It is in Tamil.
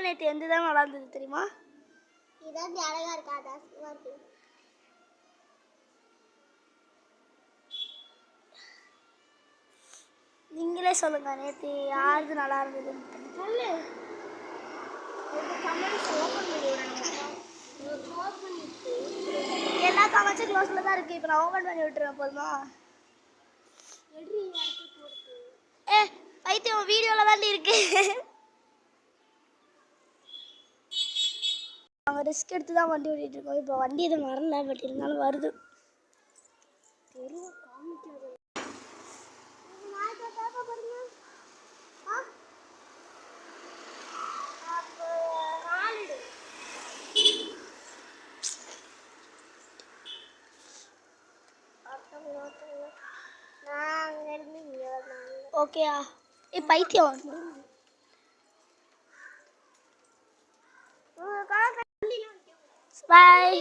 நேற்று எந்த தான் நல்லா இருந்தது தெரியுமா? இதான் அழகா இருக்கா? நீங்களே சொல்லுங்க, நேற்று யாருது நல்லா இருந்ததுன்னு சொல்லு. எல்லா கமெண்ட்ஸும் க்ளோஸில் தான் இருக்குது. இப்போ நான் ஓப்பன் பண்ணி விட்டுறேன் போதுமா? ஏ பைத்தியம், வீடியோவில் தான் இருக்கு. நாங்கள் ரிஸ்க் எடுத்து தான் வண்டி ஓட்டிகிட்டு இருக்கோம். இப்போ வண்டி எதுவும் வரல, பட் இருந்தாலும் வருது. ஓகேயா? ஏ பைத்தியம், பாய்.